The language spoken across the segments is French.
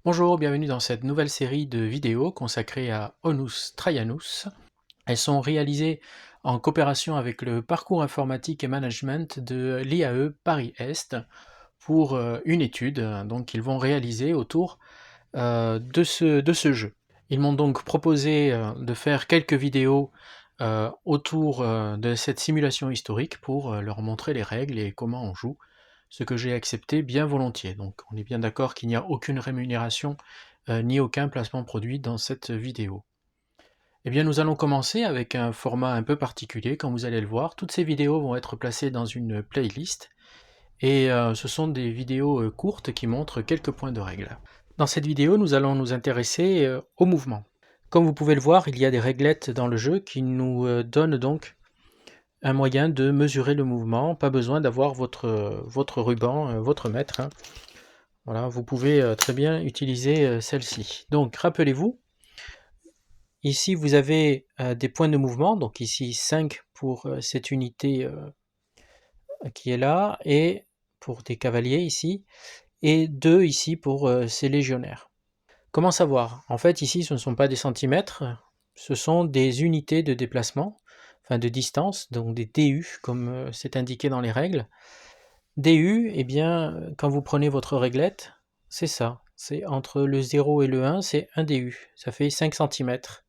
Bonjour, bienvenue dans cette nouvelle série de vidéos consacrée à Onus Traianus. Elles sont réalisées en coopération avec le parcours informatique et management de l'IAE Paris-Est pour une étude donc qu'ils vont réaliser autour de ce jeu. Ils m'ont donc proposé de faire quelques vidéos autour de cette simulation historique pour leur montrer les règles et comment on joue, ce que j'ai accepté bien volontiers. Donc on est bien d'accord qu'il n'y a aucune rémunération ni aucun placement produit dans cette vidéo. Eh bien nous allons commencer avec un format un peu particulier, comme vous allez le voir. Toutes ces vidéos vont être placées dans une playlist, et ce sont des vidéos courtes qui montrent quelques points de règle. Dans cette vidéo, nous allons nous intéresser au mouvement. Comme vous pouvez le voir, il y a des réglettes dans le jeu qui nous donnent donc un moyen de mesurer le mouvement. Pas besoin d'avoir votre ruban, votre mètre, hein. Voilà, vous pouvez très bien utiliser celle-ci. Donc rappelez-vous, ici vous avez des points de mouvement, donc ici 5 pour cette unité qui est là, et pour des cavaliers ici, et 2 ici pour ces légionnaires. Comment savoir? En fait, ici, ce ne sont pas des centimètres, ce sont des unités de déplacement, enfin de distance, donc des DU, comme c'est indiqué dans les règles. DU, eh bien, quand vous prenez votre réglette, c'est ça. C'est entre le 0 et le 1, c'est 1 DU. Ça fait 5 centimètres.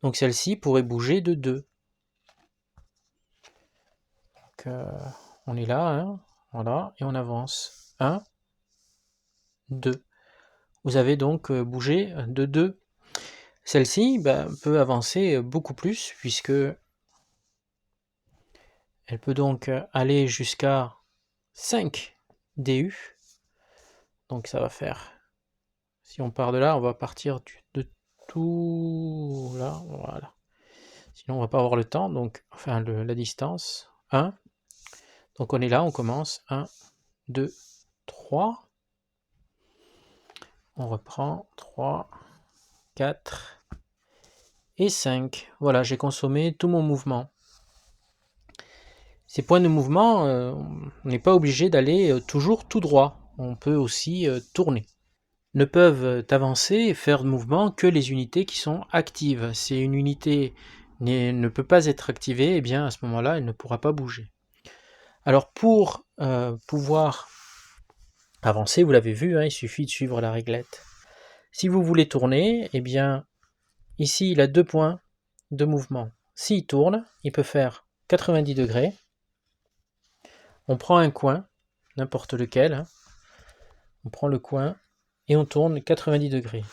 Donc celle-ci pourrait bouger de 2. Donc, on est là, hein, voilà, et on avance. 1, 2. Vous avez donc bougé de 2. Celle-ci peut avancer beaucoup plus, puisque elle peut donc aller jusqu'à 5 DU. Donc ça va faire, si on part de là, on va partir de tout là, voilà. Sinon on va pas avoir le temps, donc enfin la distance. 1. Donc on est là, on commence. 1, 2, 3. On reprend. 3, 4 et 5. Voilà, j'ai consommé tout mon mouvement. Ces points de mouvement, on n'est pas obligé d'aller toujours tout droit. On peut aussi tourner. Ne peuvent avancer et faire de mouvement que les unités qui sont actives. Si une unité ne peut pas être activée, eh bien à ce moment-là, elle ne pourra pas bouger. Alors pour pouvoir avancer, vous l'avez vu, hein, il suffit de suivre la réglette. Si vous voulez tourner, eh bien ici il a 2 points de mouvement. S'il tourne, il peut faire 90 degrés. On prend un coin, n'importe lequel, hein. On prend le coin et on tourne 90 degrés.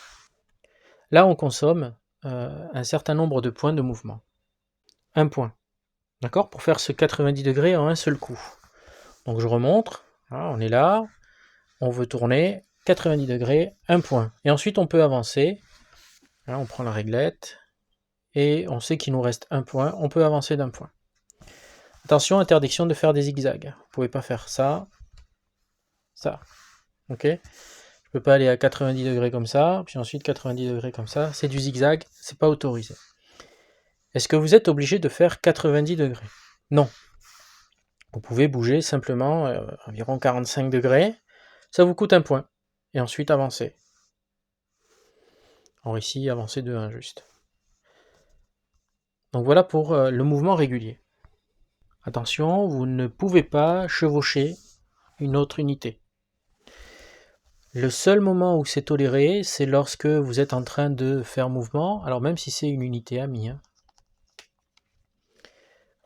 Là, on consomme un certain nombre de points de mouvement. Un point, d'accord, pour faire ce 90 degrés en un seul coup. Donc je remonte, voilà, on est là, on veut tourner 90 degrés, un point. Et ensuite, on peut avancer. Là, on prend la réglette et on sait qu'il nous reste un point. On peut avancer d'un point. Attention, interdiction de faire des zigzags. Vous ne pouvez pas faire ça, ça. Ok? Je peux pas aller à 90 degrés comme ça, puis ensuite 90 degrés comme ça. C'est du zigzag, c'est pas autorisé. Est-ce que vous êtes obligé de faire 90 degrés? Non. Vous pouvez bouger simplement environ 45 degrés. Ça vous coûte un point. Et ensuite avancer. Alors ici, avancer de 1 juste. Donc voilà pour le mouvement régulier. Attention, vous ne pouvez pas chevaucher une autre unité. Le seul moment où c'est toléré, c'est lorsque vous êtes en train de faire mouvement, alors même si c'est une unité amie, hein.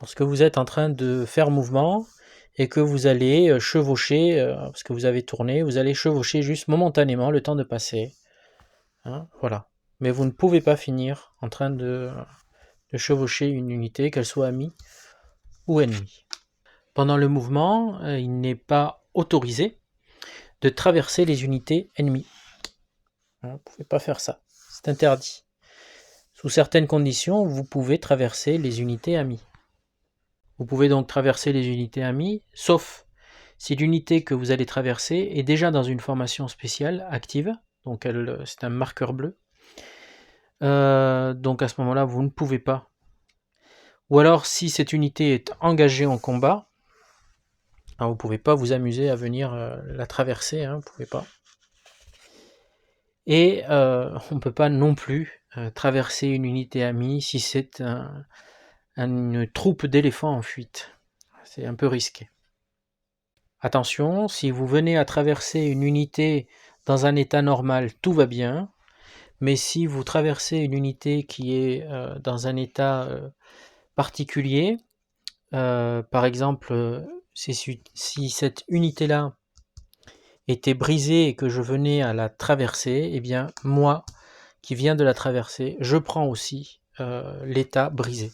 Lorsque vous êtes en train de faire mouvement et que vous allez chevaucher, parce que vous avez tourné, vous allez chevaucher juste momentanément le temps de passer, hein, voilà. Mais vous ne pouvez pas finir en train de chevaucher une unité, qu'elle soit amie ou ennemie. Pendant le mouvement, il n'est pas autorisé de traverser les unités ennemies. Vous ne pouvez pas faire ça, c'est interdit. Sous certaines conditions, vous pouvez traverser les unités amies. Vous pouvez donc traverser les unités amies, sauf si l'unité que vous allez traverser est déjà dans une formation spéciale active, donc c'est un marqueur bleu. Donc à ce moment-là, vous ne pouvez pas. Ou alors si cette unité est engagée en combat, alors vous ne pouvez pas vous amuser à venir la traverser, hein, vous ne pouvez pas. Et on ne peut pas non plus traverser une unité amie si c'est une troupe d'éléphants en fuite. C'est un peu risqué. Attention, si vous venez à traverser une unité dans un état normal, tout va bien. Mais si vous traversez une unité qui est dans un état particulier, par exemple, si cette unité-là était brisée et que je venais à la traverser, eh bien moi qui viens de la traverser, je prends aussi l'état brisé.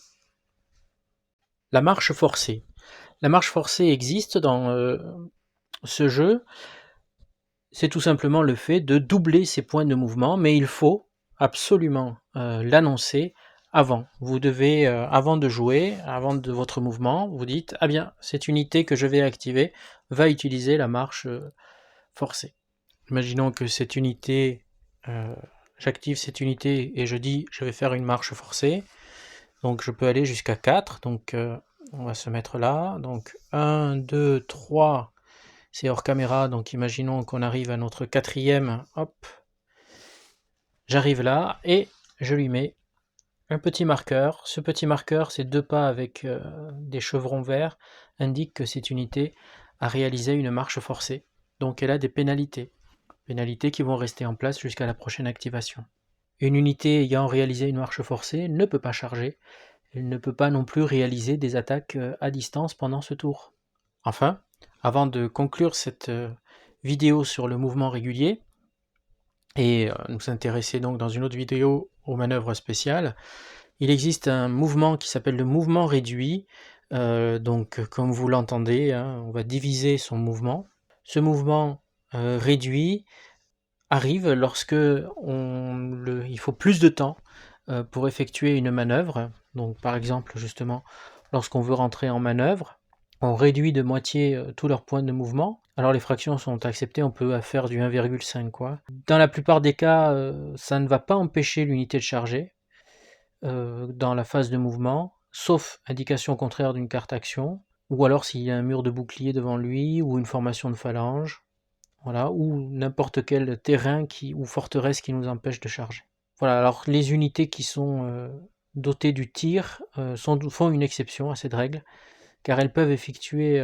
La marche forcée. La marche forcée existe dans ce jeu. C'est tout simplement le fait de doubler ses points de mouvement, mais il faut absolument l'annoncer avant. Vous devez, avant de jouer, avant de votre mouvement, vous dites « Ah bien, cette unité que je vais activer va utiliser la marche forcée ». Imaginons que cette unité, j'active cette unité et je dis « Je vais faire une marche forcée ». Donc je peux aller jusqu'à 4, donc on va se mettre là. Donc 1, 2, 3... c'est hors caméra, donc imaginons qu'on arrive à notre 4e, hop, j'arrive là, et je lui mets un petit marqueur. Ce petit marqueur, ces 2 pas avec des chevrons verts, indiquent que cette unité a réalisé une marche forcée. Donc elle a des pénalités qui vont rester en place jusqu'à la prochaine activation. Une unité ayant réalisé une marche forcée ne peut pas charger, elle ne peut pas non plus réaliser des attaques à distance pendant ce tour. Enfin, avant de conclure cette vidéo sur le mouvement régulier, et nous intéresser donc dans une autre vidéo aux manœuvres spéciales, il existe un mouvement qui s'appelle le mouvement réduit, donc comme vous l'entendez, hein, on va diviser son mouvement. Ce mouvement réduit arrive lorsque il faut plus de temps pour effectuer une manœuvre, donc par exemple justement lorsqu'on veut rentrer en manœuvre, on réduit de moitié tous leurs points de mouvement. Alors les fractions sont acceptées, on peut faire du 1,5 quoi. Dans la plupart des cas, ça ne va pas empêcher l'unité de charger dans la phase de mouvement, sauf indication contraire d'une carte action, ou alors s'il y a un mur de bouclier devant lui, ou une formation de phalange, voilà, ou n'importe quel terrain ou forteresse qui nous empêche de charger. Voilà, alors les unités qui sont dotées du tir font une exception à cette règle, car elles peuvent effectuer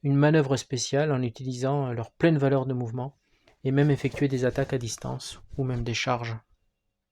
une manœuvre spéciale en utilisant leur pleine valeur de mouvement, et même effectuer des attaques à distance, ou même des charges.